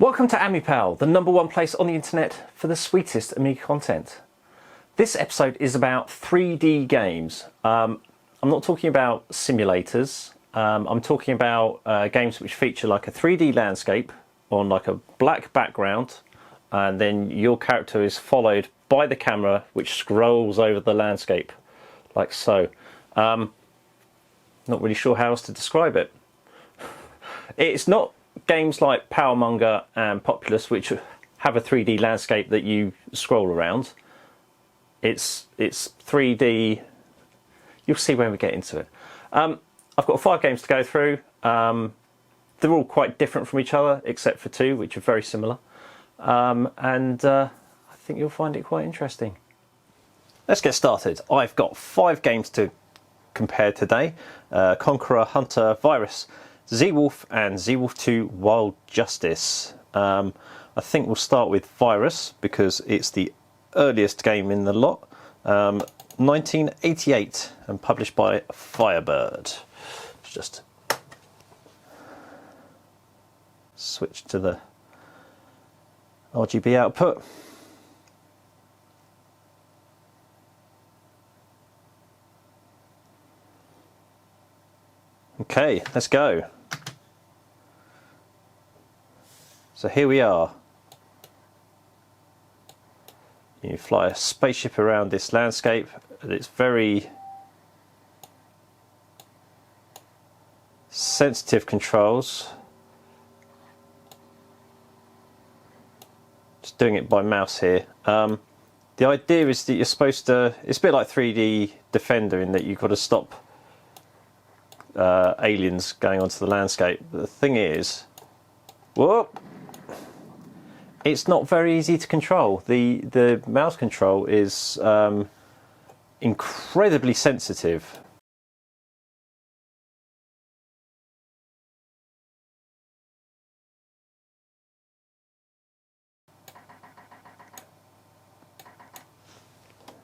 Welcome to amipal, the #1 place on the internet for the sweetest Amiga content. This episode is about 3D games. I'm not talking about simulators. I'm talking about games which feature like a 3D landscape on like a black background, and then your character is followed by the camera which scrolls over the landscape like so. Not really sure how else to describe it. It's not games like Powermonger and Populous, which have a 3D landscape that you scroll around. It's 3D. You'll see when we get into it. I've got 5 games to go through. They're all quite different from each other, except for 2, which are very similar. I think you'll find it quite interesting. Let's get started. I've got 5 games to compare today. Conqueror, Hunter, Virus, Seawolf and Seawolf 2 Wild Justice. I think we'll start with Virus because it's the earliest game in the lot. 1988 and published by Firebird. Just switch to the RGB output. Okay, let's go. So here we are. You fly a spaceship around this landscape, and it's very sensitive controls. Just doing it by mouse here. The idea is that you're supposed to, it's a bit like 3D Defender in that you've got to stop aliens going onto the landscape. But the thing is, whoop, it's not very easy to control. The mouse control is incredibly sensitive.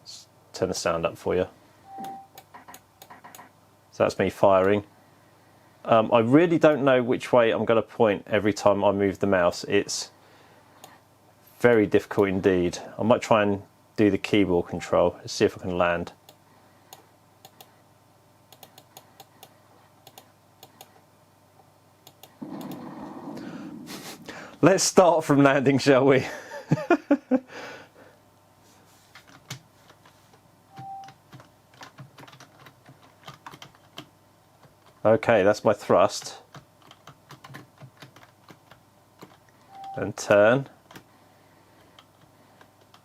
Let's turn the sound up for you. So that's me firing. I really don't know which way I'm going to point every time I move the mouse. It's very difficult indeed. I might try and do the keyboard control. Let's see if I can land. Let's start from landing, shall we? Okay, that's my thrust. And turn.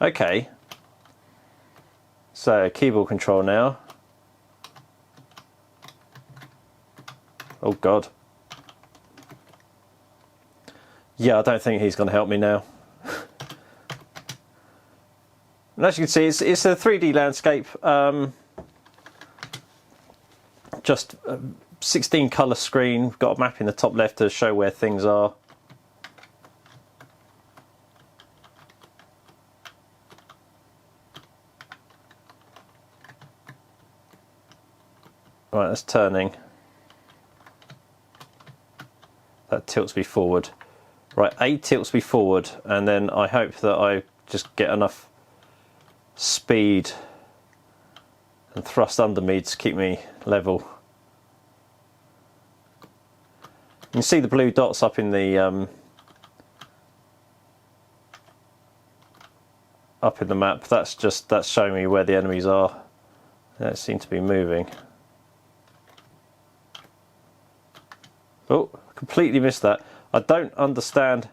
Okay. So, keyboard control now. Oh God. Yeah, I don't think he's going to help me now. And as you can see, it's a 3D landscape. Just 16 colour screen. We've got a map in the top left to show where things are. Right, that's turning. That tilts me forward. Right, A tilts me forward, and then I hope that I just get enough speed and thrust under me to keep me level. You can see the blue dots up in the map. That's showing me where the enemies are. They don't seem to be moving. Oh, completely missed that. I don't understand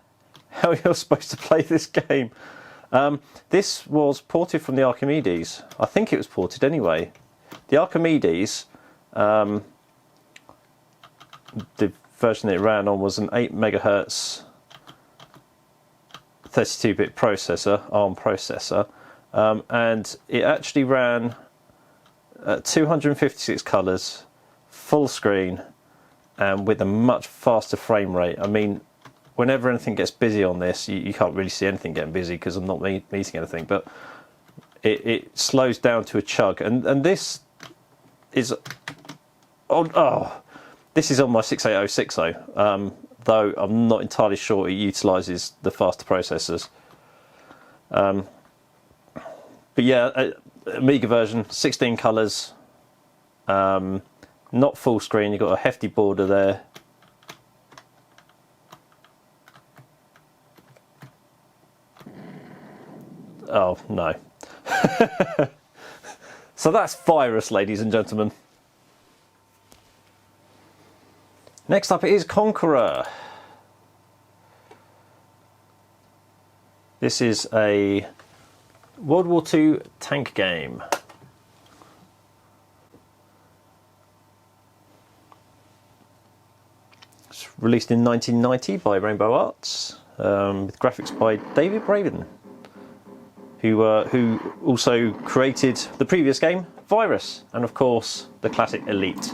how you're supposed to play this game. This was ported from the Archimedes. I think it was ported anyway. The Archimedes, the version it ran on was an 8 MHz 32-bit processor, ARM processor, and it actually ran at 256 colours, full screen, and with a much faster frame rate. I mean, whenever anything gets busy on this, you can't really see anything getting busy because I'm not meeting anything, but it slows down to a chug. And this is this is on my 68060. though I'm not entirely sure it utilises the faster processors. But yeah, Amiga version, 16 colours, not full screen, you've got a hefty border there. Oh no. So that's Virus, ladies and gentlemen. Next up is Conqueror. This is a World War II tank game. It's released in 1990 by Rainbow Arts, with graphics by David Braben, who also created the previous game, Virus, and of course the classic Elite.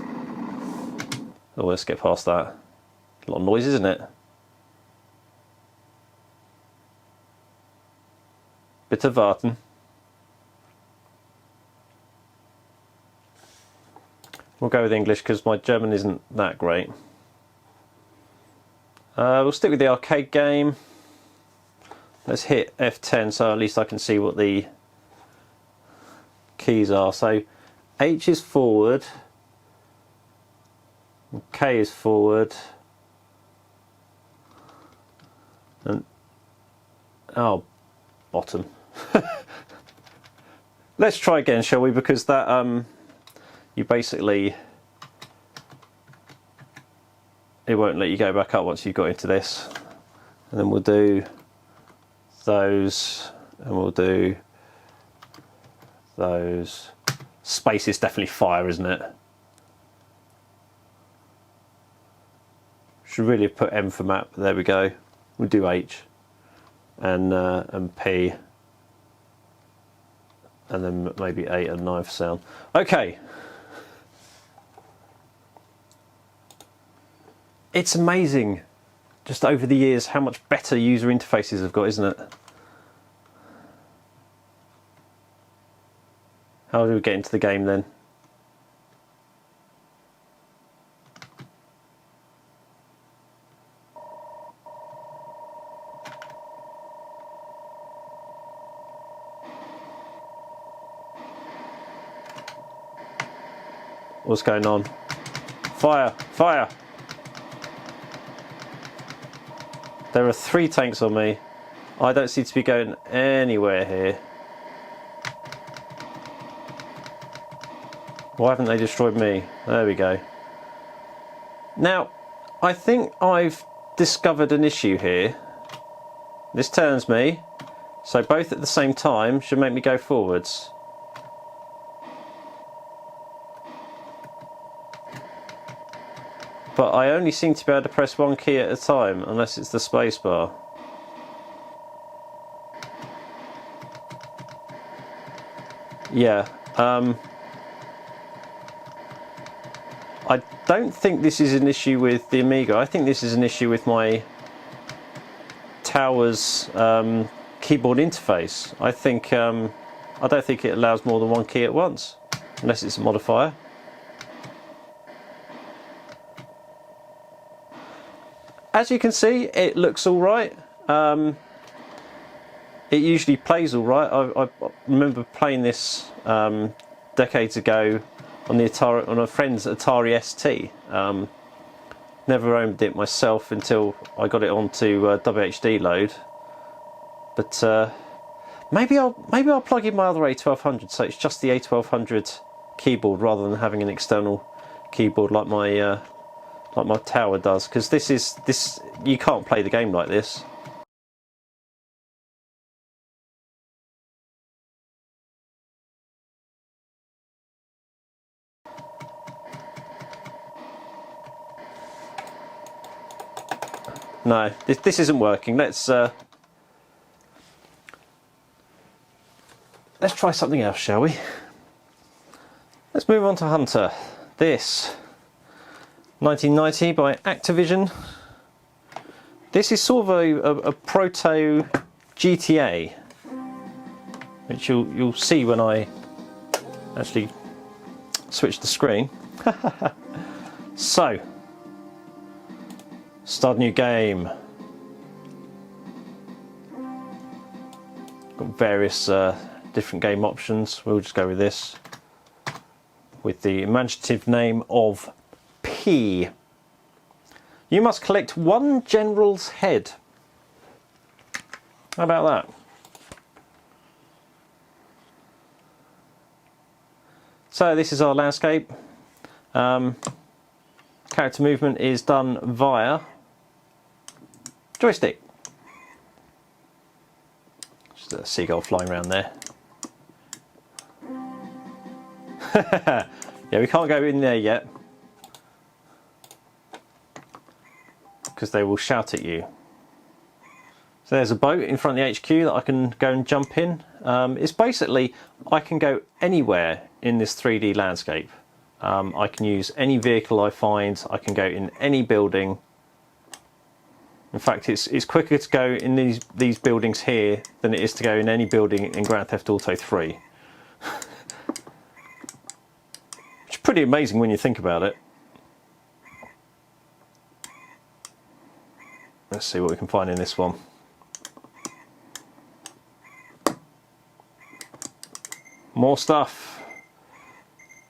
Oh, let's get past that. A lot of noise, isn't it? Bit of warten. We'll go with English because my German isn't that great. We'll stick with the arcade game. Let's hit F10 so at least I can see what the keys are. So H is forward, K is forward, and oh, bottom. Let's try again, shall we? Because that you basically, it won't let you go back up once you've got into this. And then we'll do those, and we'll do those. Space is definitely fire, isn't it? Should really have put M for map. There we go. We'll do H and P, and then maybe 8 and 9 for sound. Okay. It's amazing, just over the years, how much better user interfaces have got, isn't it? How do we get into the game then? What's going on? Fire! Fire! There are 3 tanks on me. I don't seem to be going anywhere here. Why haven't they destroyed me? There we go. Now, I think I've discovered an issue here. This turns me, so both at the same time should make me go forwards. But I only seem to be able to press one key at a time, unless it's the space bar. Yeah, I don't think this is an issue with the Amiga. I think this is an issue with my tower's keyboard interface. I think I don't think it allows more than one key at once, unless it's a modifier. As you can see, it looks all right. It usually plays all right. I remember playing this decades ago on the Atari, on a friend's Atari ST. Never owned it myself until I got it onto WHD load. But maybe I'll plug in my other A1200, so it's just the A1200 keyboard rather than having an external keyboard like my tower does, because this you can't play the game like this. No, this isn't working. Let's try something else, shall we? Let's move on to Hunter. This 1990 by Activision. This is sort of a proto GTA, which you'll see when I actually switch the screen. So Start a new game. Got various different game options. We'll just go with this, with the imaginative name of P. You must collect one general's head. How about that? So this is our landscape. Character movement is done via joystick. Just a seagull flying around there. Yeah, we can't go in there yet because they will shout at you. So there's a boat in front of the HQ that I can go and jump in. It's basically, I can go anywhere in this 3D landscape. I can use any vehicle I find, I can go in any building. In fact, it's quicker to go in these buildings here than it is to go in any building in Grand Theft Auto 3. Which is pretty amazing when you think about it. Let's see what we can find in this one. More stuff.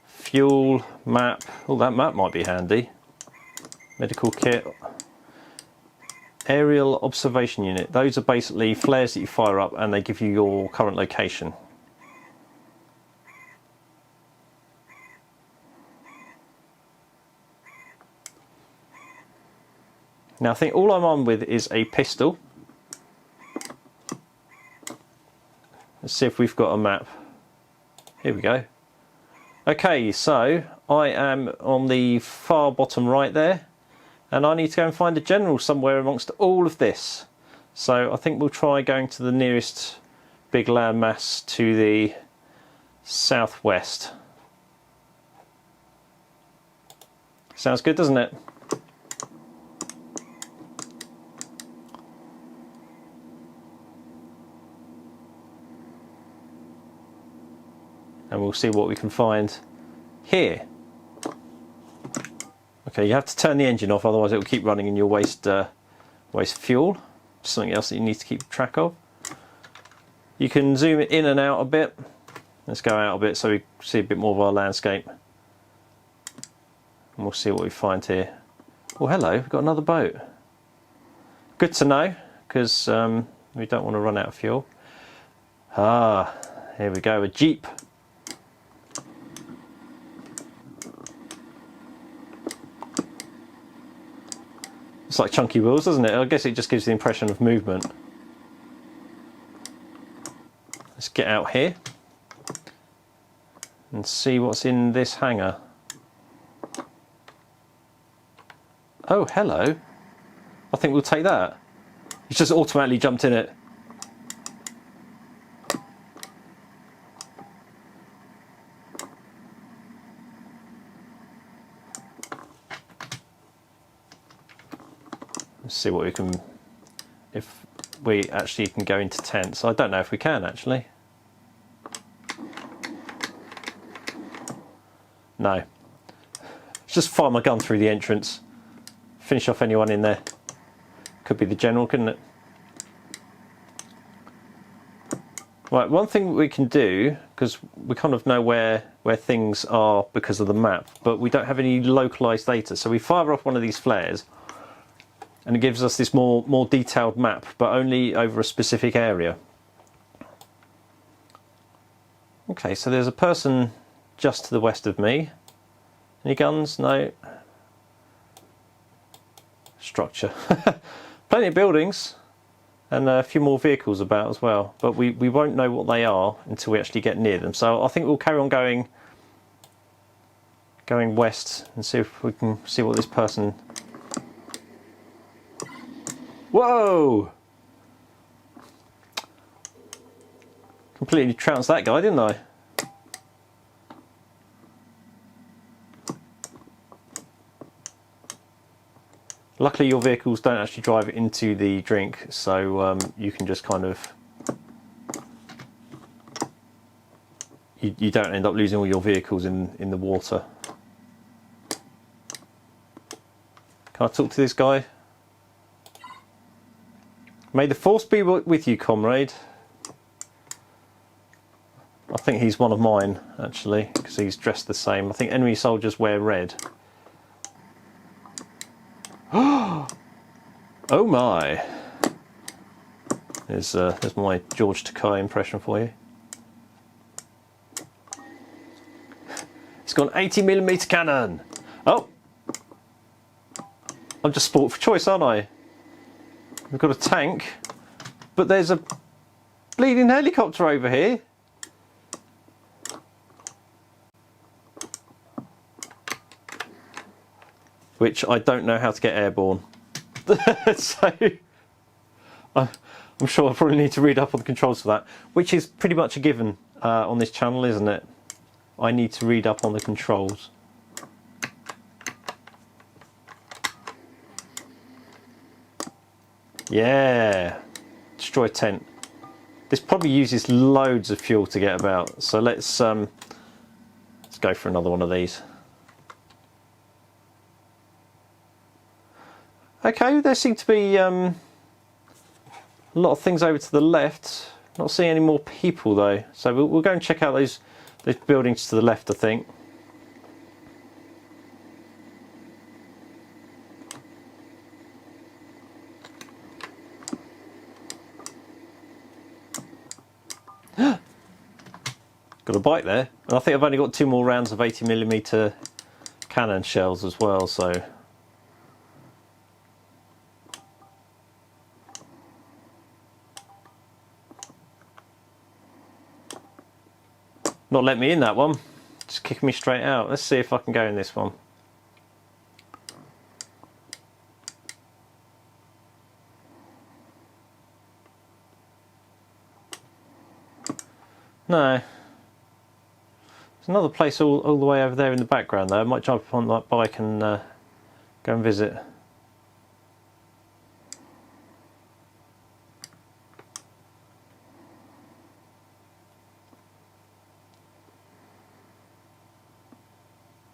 Fuel, map. Oh, that map might be handy. Medical kit. Aerial observation unit. Those are basically flares that you fire up and they give you your current location. Now I think all I'm on with is a pistol. Let's see if we've got a map. Here we go. Okay, so I am on the far bottom right there, and I need to go and find a general somewhere amongst all of this. So I think we'll try going to the nearest big landmass to the southwest. Sounds good, doesn't it? And we'll see what we can find here. Okay, you have to turn the engine off, otherwise it will keep running and you'll waste fuel. Something else that you need to keep track of. You can zoom it in and out a bit. Let's go out a bit so we see a bit more of our landscape. And we'll see what we find here. Oh, hello, we've got another boat. Good to know, because we don't want to run out of fuel. Ah, here we go, a jeep. It's like chunky wheels, doesn't it? I guess it just gives the impression of movement. Let's get out here and see what's in this hangar. Oh, hello. I think we'll take that. It's just automatically jumped in it. Let's see what we can, if we actually can go into tents. I don't know if we can actually. No. Just fire my gun through the entrance. Finish off anyone in there. Could be the general, couldn't it? Right, one thing we can do, because we kind of know where things are because of the map, but we don't have any localized data. So we fire off one of these flares, and it gives us this more detailed map, but only over a specific area. Okay, so there's a person just to the west of me. Any guns? No. Structure. Plenty of buildings, and a few more vehicles about as well, but we won't know what they are until we actually get near them. So I think we'll carry on going west and see if we can see what this person... Whoa! Completely trounced that guy, didn't I? Luckily your vehicles don't actually drive into the drink, so you can just kind of... You don't end up losing all your vehicles in the water. Can I talk to this guy? May the force be with you, comrade. I think he's one of mine, actually, because he's dressed the same. I think enemy soldiers wear red. Oh my! There's my George Takei impression for you. It's got an 80mm cannon! Oh! I'm just sport for choice, aren't I? We've got a tank, but there's a bleeding helicopter over here. Which I don't know how to get airborne. So I'm sure I probably need to read up on the controls for that, which is pretty much a given on this channel, isn't it? I need to read up on the controls. Yeah, destroy tent. This probably uses loads of fuel to get about, so let's go for another one of these. Okay, there seem to be a lot of things over to the left. Not seeing any more people though, so we'll go and check out those buildings to the left, I think. Got a bite there, and I think I've only got 2 more rounds of 80mm cannon shells as well, so. Not let me in that one, just kicking me straight out. Let's see if I can go in this one. No. There's another place all the way over there in the background though. I might jump on that bike and go and visit.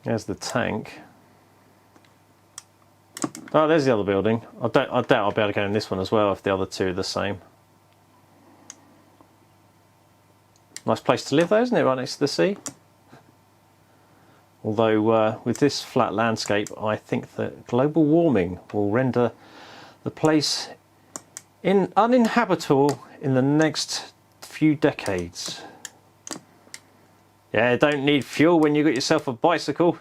There's the tank. Oh, there's the other building. I doubt I'll be able to go in this one as well if the other two are the same. Nice place to live though, isn't it? Right next to the sea. Although with this flat landscape, I think that global warming will render the place uninhabitable in the next few decades. Yeah, don't need fuel when you got yourself a bicycle.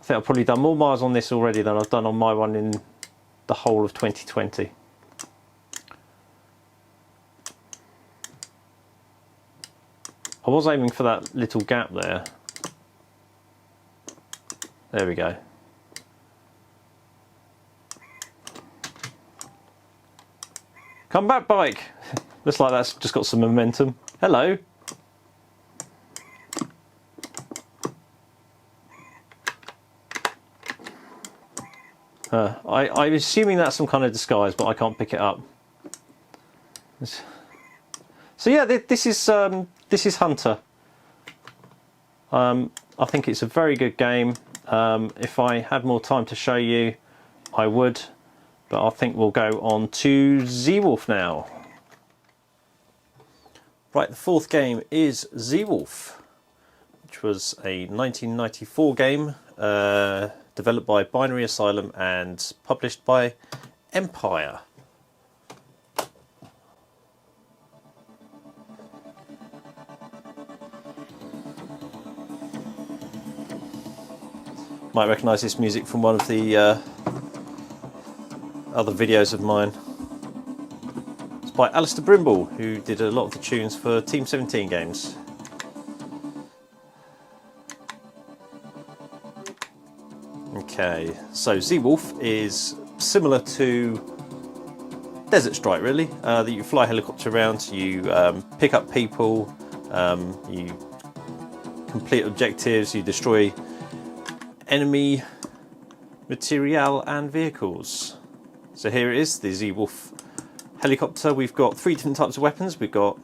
I think I've probably done more miles on this already than I've done on my one in the whole of 2020. I was aiming for that little gap there. There we go. Come back, bike! Looks like that's just got some momentum. Hello. I'm assuming that's some kind of disguise, but I can't pick it up. So yeah, this is Hunter. I think it's a very good game. If I had more time to show you, I would, but I think we'll go on to Seawolf now. Right, the fourth game is Seawolf, which was a 1994 game developed by Binary Asylum and published by Empire. Might recognise this music from one of the other videos of mine. It's by Alistair Brimble, who did a lot of the tunes for Team 17 games. Okay, so Seawolf is similar to Desert Strike really, that you fly a helicopter around, you pick up people, you complete objectives, you destroy enemy material and vehicles. So here it is, the Seawolf helicopter. We've got 3 different types of weapons. We've got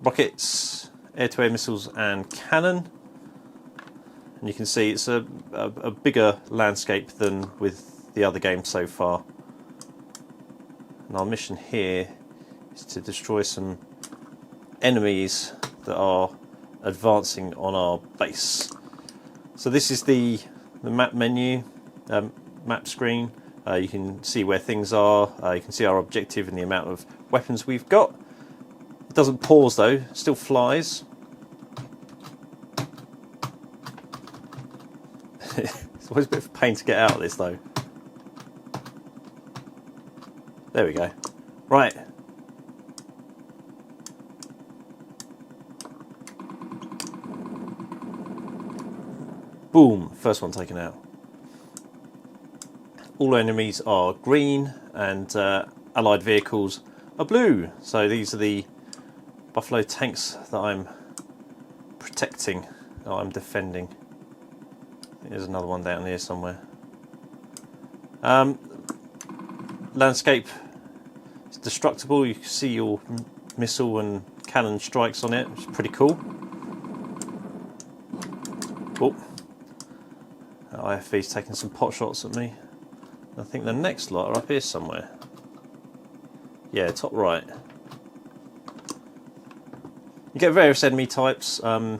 rockets, air-to-air missiles and cannon. And you can see it's a bigger landscape than with the other games so far. And our mission here is to destroy some enemies that are advancing on our base. So this is the map menu, map screen. You can see where things are, you can see our objective and the amount of weapons we've got. It doesn't pause though, it still flies. It's always a bit of a pain to get out of this though. There we go. Right. Boom, first one taken out. All enemies are green and allied vehicles are blue. So these are the buffalo tanks that I'm protecting, that I'm defending. There's another one down here somewhere. Landscape is destructible. You can see your missile and cannon strikes on it, which is pretty cool. Oh, IFV's taking some pot shots at me. I think the next lot are up here somewhere. Yeah, top right. You get various enemy types, unarmed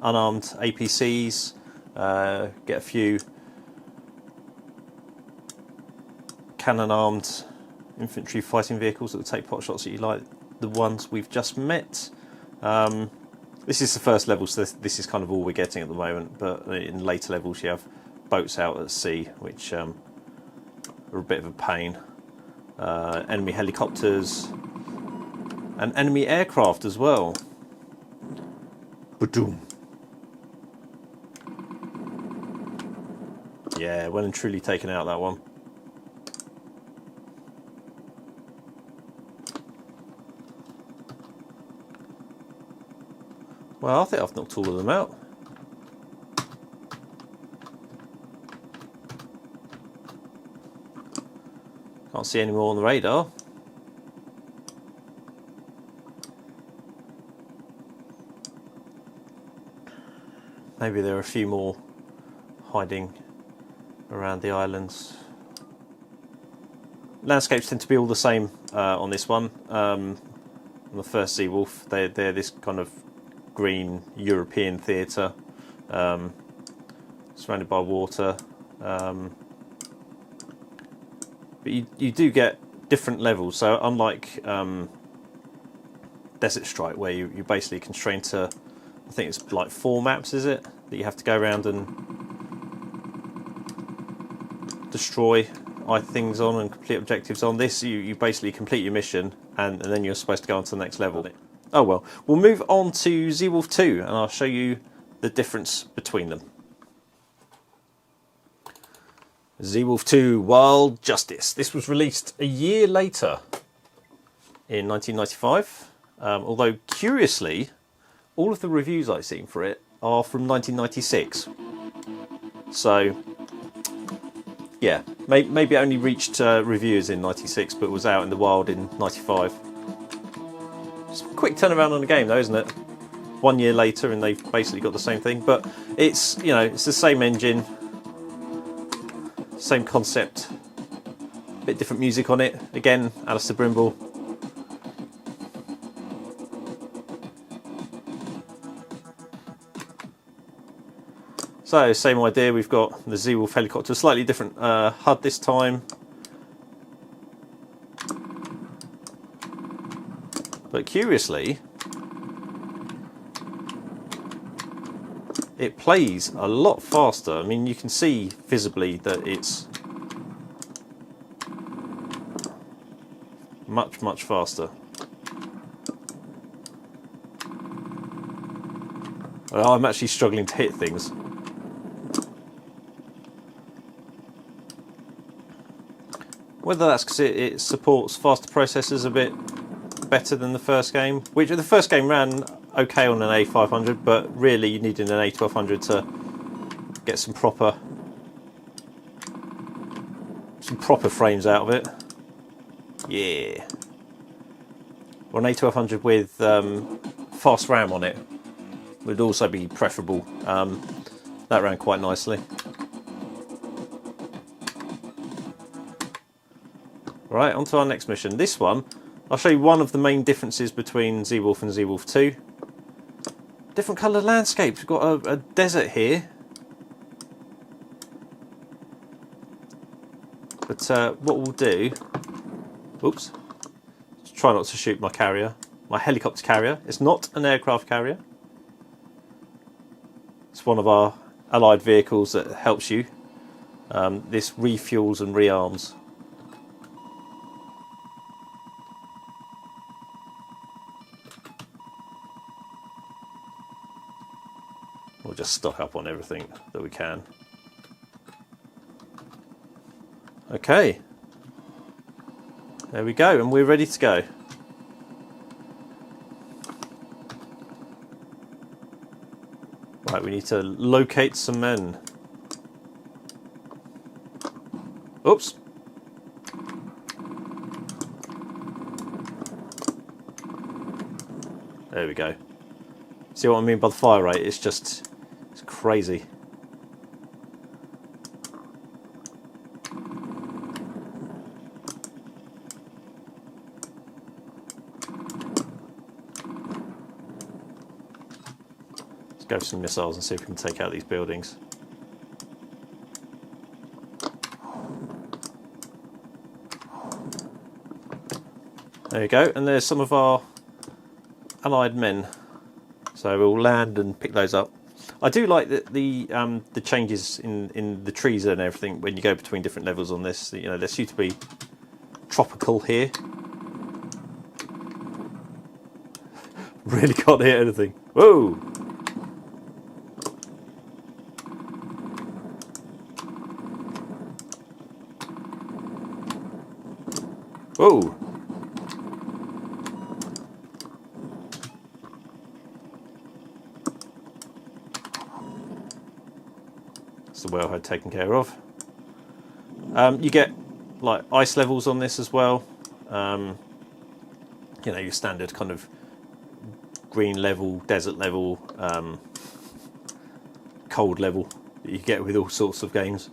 APCs, get a few cannon-armed infantry fighting vehicles that will take pot shots at you, like the ones we've just met. This is the first level, so this is kind of all we're getting at the moment, but in later levels you have boats out at sea, which are a bit of a pain. Enemy helicopters and enemy aircraft as well. Ba-doom. Yeah, well and truly taken out that one. Well, I think I've knocked all of them out. Can't see any more on the radar. Maybe there are a few more hiding around the islands. Landscapes tend to be all the same on this one. On the first Seawolf, they're this kind of green European theatre, surrounded by water. But you do get different levels. So unlike Desert Strike, where you're basically constrained to, I think it's like 4 maps, is it? That you have to go around and destroy things on and complete objectives on. This, you basically complete your mission and then you're supposed to go on to the next level. Oh well, we'll move on to Seawolf 2 and I'll show you the difference between them. Seawolf 2 Wild Justice. This was released a year later in 1995, although curiously all of the reviews I've seen for it are from 1996. So yeah, maybe it only reached reviewers in 96 but was out in the wild in 95. It's a quick turnaround on the game though, isn't it? 1 year later and they've basically got the same thing, but it's, you know, it's the same engine, same concept, a bit different music on it. Again, Alistair Brimble. So, same idea, we've got the Seawolf helicopter, slightly different HUD this time. But curiously, it plays a lot faster. I mean, you can see visibly that it's much faster. I'm actually struggling to hit things. Whether that's because it supports faster processors a bit better than the first game, which the first game ran okay on an A500, but really you needed an A1200 to get some proper frames out of it. Yeah. Or an A1200 with fast RAM on it would also be preferable. That ran quite nicely. Right, on to our next mission. This one, I'll show you one of the main differences between Seawolf and Seawolf 2. Different coloured landscapes. We've got a desert here. But what we'll do... Oops. Try not to shoot my carrier. My helicopter carrier. It's not an aircraft carrier. It's one of our allied vehicles that helps you. This refuels and rearms. We'll just stock up on everything that we can. Okay. There we go, and we're ready to go. Right, we need to locate some men. Oops. There we go. See what I mean by the fire rate? It's just... it's crazy. Let's go for some missiles and see if we can take out these buildings. There you go, and there's some of our allied men. So we'll land and pick those up. I do like the changes in the trees and everything when you go between different levels on this. You know, they seem to be tropical here. Really can't hear anything. Whoa! Whoa! The wellhead taken care of. You get like ice levels on this as well. You know, your standard kind of green level, desert level, cold level that you get with all sorts of games.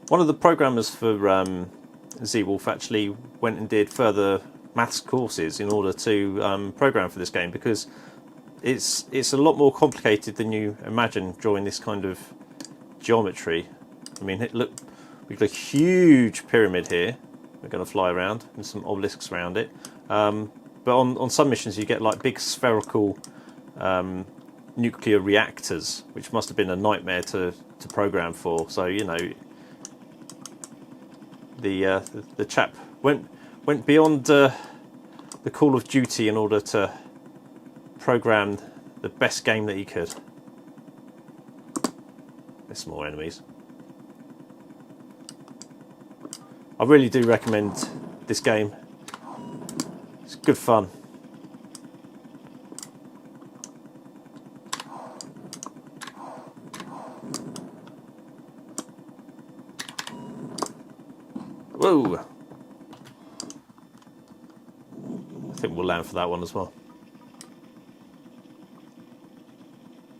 One of the programmers for Seawolf actually went and did further maths courses in order to program for this game, because it's a lot more complicated than you imagine drawing this kind of geometry. I mean, look, we've got a huge pyramid here. We're going to fly around and some obelisks around it. But on some missions you get like big spherical nuclear reactors, which must have been a nightmare to program for. So, you know, the chap went beyond the call of duty in order to program the best game that he could. There's some more enemies. I really do recommend this game. It's good fun. Whoa! I think we'll land for that one as well.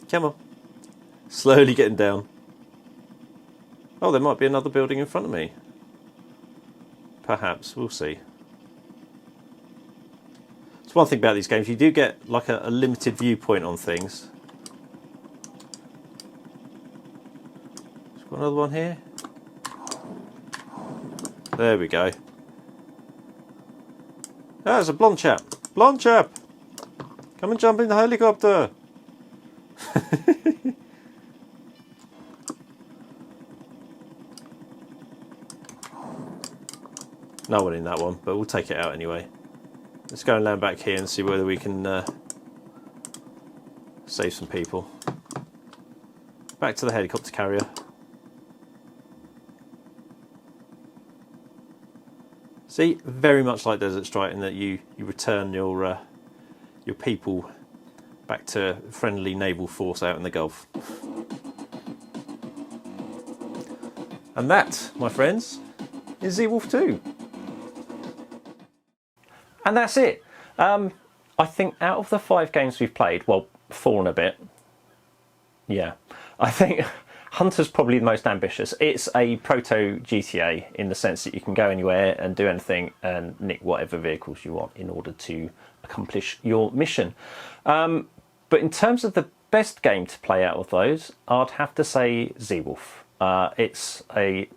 Come on. Slowly getting down. Oh, there might be another building in front of me. Perhaps. We'll see. It's one thing about these games. You do get like a limited viewpoint on things. Got another one here. There we go. There's a blonde chap. Blonde chap! Come and jump in the helicopter! No one in that one, but we'll take it out anyway. Let's go and land back here and see whether we can save some people. Back to the helicopter carrier. See, very much like Desert Strike in that you return your people back to friendly naval force out in the Gulf. And that, my friends, is Seawolf 2. And that's it. I think out of the 5 games we've played, well, 4 and a bit, yeah, I think Hunter's probably the most ambitious. It's a proto GTA in the sense that you can go anywhere and do anything and nick whatever vehicles you want in order to accomplish your mission. But in terms of the best game to play out of those, I'd have to say Seawolf. It's a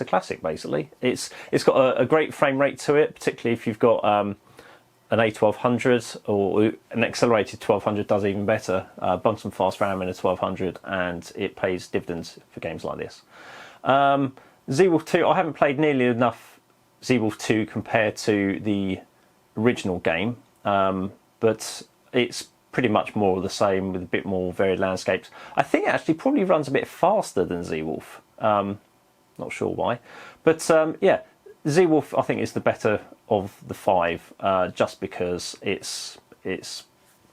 classic, basically. It's got a great frame rate to it, particularly if you've got an A1200 or an accelerated 1200 does even better. Bung some fast RAM in a 1200 and it pays dividends for games like this. Seawolf 2, I haven't played nearly enough Seawolf 2 compared to the original game, but it's pretty much more of the same with a bit more varied landscapes. I think it actually probably runs a bit faster than Seawolf. Not sure why, but yeah, Seawolf I think is the better of the 5, just because it's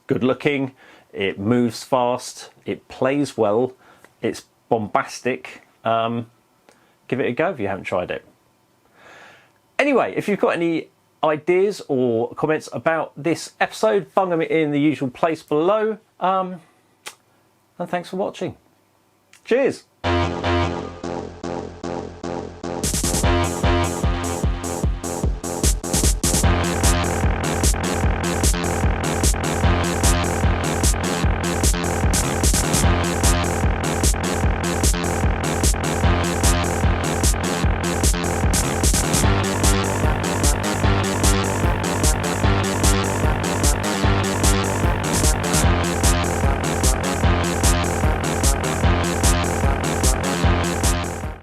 good looking, it moves fast, it plays well, it's bombastic. Give it a go if you haven't tried it. Anyway, if you've got any ideas or comments about this episode, bung them in the usual place below. And thanks for watching. Cheers.